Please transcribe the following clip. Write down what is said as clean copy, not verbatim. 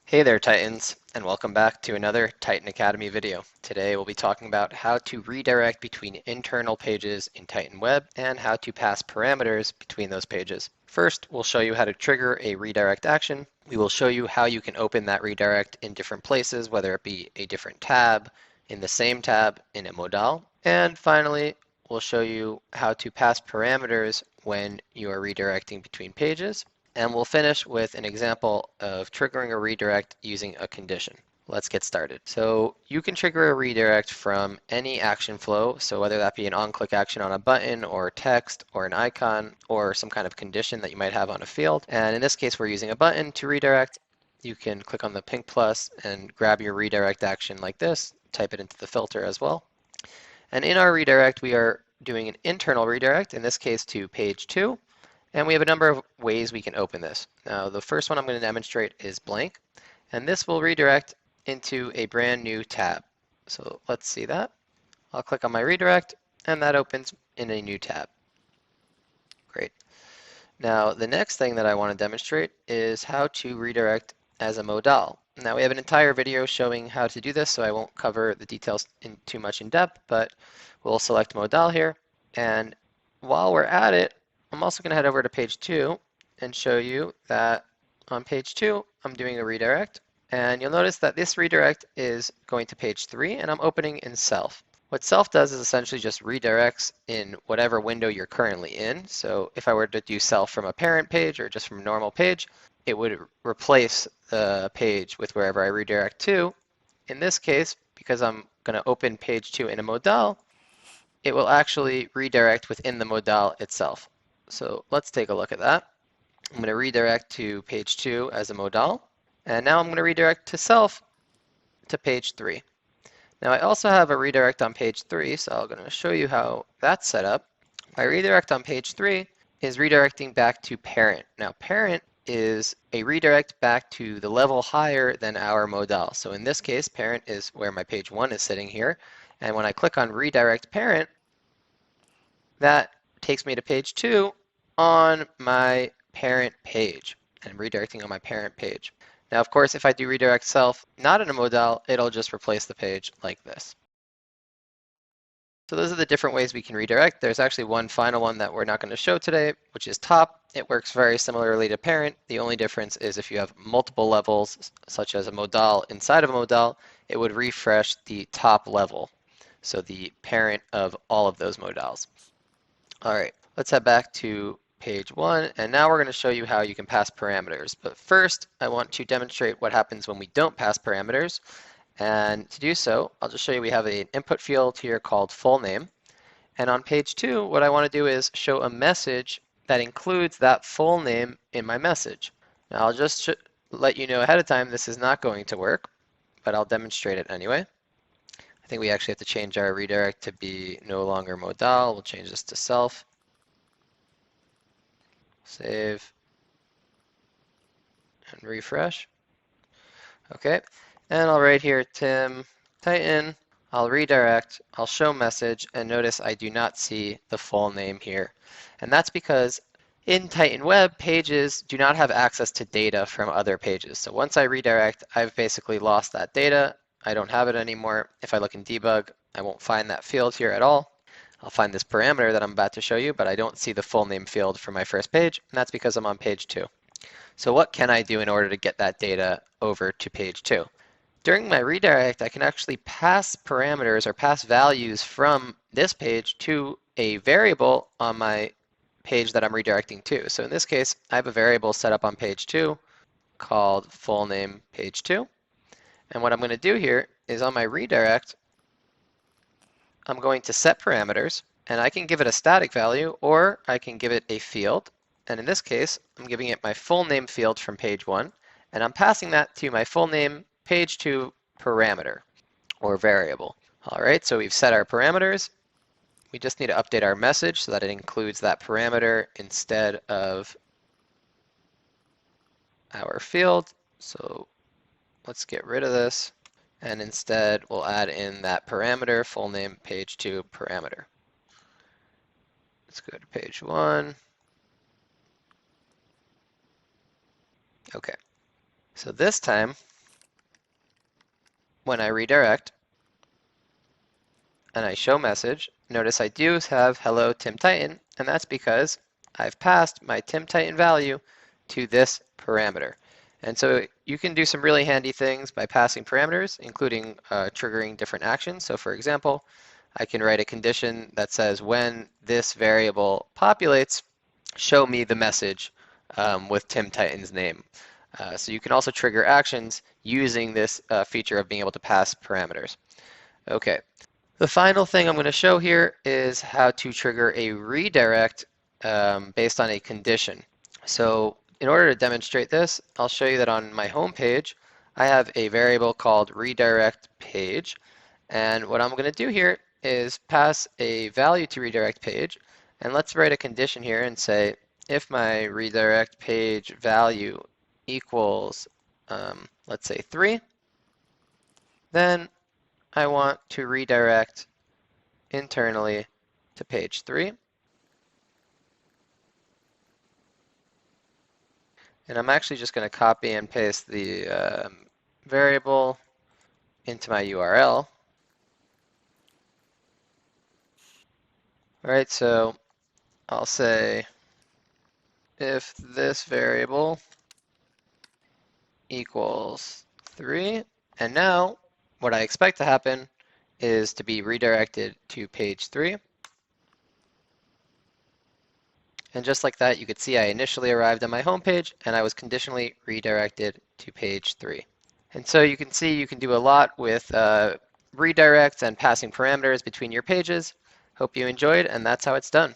Hey there, Titans, and welcome back to another Titan Academy video. Today we'll be talking about how to redirect between internal pages in Titan Web and how to pass parameters between those pages. First, we'll show you how to trigger a redirect action. We will show you how you can open that redirect in different places, whether it be a different tab, in the same tab, in a modal. And finally, we'll show you how to pass parameters when you are redirecting between pages. And we'll finish with an example of triggering a redirect using a condition. Let's get started. So you can trigger a redirect from any action flow, so whether that be an on-click action on a button or text or an icon or some kind of condition that you might have on a field. And in this case, we're using a button to redirect. You can click on the pink plus and grab your redirect action like this, type it into the filter as well. And in our redirect, we are doing an internal redirect, in this case to page 2. And we have a number of ways we can open this. Now, the first one I'm going to demonstrate is blank, and this will redirect into a brand new tab. So let's see that. I'll click on my redirect, and that opens in a new tab. Great. Now, the next thing that I want to demonstrate is how to redirect as a modal. Now, we have an entire video showing how to do this, so I won't cover the details in too much in depth, but we'll select modal here. And while we're at it, I'm also going to head over to page 2 and show you that on page 2, I'm doing a redirect. And you'll notice that this redirect is going to page 3, and I'm opening in Self. What Self does is essentially just redirects in whatever window you're currently in. So if I were to do Self from a parent page or just from a normal page, it would replace the page with wherever I redirect to. In this case, because I'm going to open page 2 in a modal, it will actually redirect within the modal itself. So let's take a look at that. I'm going to redirect to page 2 as a modal. And now I'm going to redirect to Self to page 3. Now I also have a redirect on page 3, so I'm going to show you how that's set up. My redirect on page 3 is redirecting back to parent. Now parent is a redirect back to the level higher than our modal. So in this case, parent is where my page 1 is sitting here. And when I click on redirect parent, that takes me to page 2 on my parent page, and I'm redirecting on my parent page. Now, of course, if I do redirect Self, not in a modal, it'll just replace the page like this. So those are the different ways we can redirect. There's actually one final one that we're not going to show today, which is top. It works very similarly to parent. The only difference is if you have multiple levels, such as a modal inside of a modal, it would refresh the top level, so the parent of all of those modals. All right, let's head back to page 1, and now we're going to show you how you can pass parameters. But first, I want to demonstrate what happens when we don't pass parameters. And to do so, I'll just show you we have an input field here called full name. And on page 2, what I want to do is show a message that includes that full name in my message. Now, I'll just let you know ahead of time this is not going to work, but I'll demonstrate it anyway. I think we actually have to change our redirect to be no longer modal. We'll change this to Self. Save and refresh. Okay, and I'll write here Tim Titan. I'll redirect, I'll show message, and notice I do not see the full name here. And that's because in Titan Web, pages do not have access to data from other pages. So once I redirect, I've basically lost that data. I don't have it anymore. If I look in debug, I won't find that field here at all. I'll find this parameter that I'm about to show you, but I don't see the full name field for my first page, and that's because I'm on page 2. So what can I do in order to get that data over to page 2? During my redirect, I can actually pass parameters or pass values from this page to a variable on my page that I'm redirecting to. So in this case, I have a variable set up on page 2 called full name page 2. And what I'm going to do here is on my redirect, I'm going to set parameters, and I can give it a static value or I can give it a field. And in this case, I'm giving it my full name field from page 1, and I'm passing that to my full name page 2 parameter or variable. All right, so we've set our parameters. We just need to update our message so that it includes that parameter instead of our field. So let's get rid of this, and instead we'll add in that parameter, full name page 2 parameter. Let's go to page 1. Okay, so this time when I redirect and I show message, notice I do have hello Tim Titan, and that's because I've passed my Tim Titan value to this parameter. And so you can do some really handy things by passing parameters, including triggering different actions. So for example, I can write a condition that says when this variable populates, show me the message with Tim Titan's name. So you can also trigger actions using this feature of being able to pass parameters. Okay, the final thing I'm going to show here is how to trigger a redirect based on a condition. So in order to demonstrate this, I'll show you that on my home page, I have a variable called redirect page. And what I'm going to do here is pass a value to redirect page. And let's write a condition here and say, if my redirect page value equals, let's say 3, then I want to redirect internally to page 3. And I'm actually just going to copy and paste the variable into my URL. All right, so I'll say if this variable equals 3, and now what I expect to happen is to be redirected to page 3. And just like that, you could see I initially arrived on my home page and I was conditionally redirected to page 3. And so you can see you can do a lot with redirects and passing parameters between your pages. Hope you enjoyed, and that's how it's done.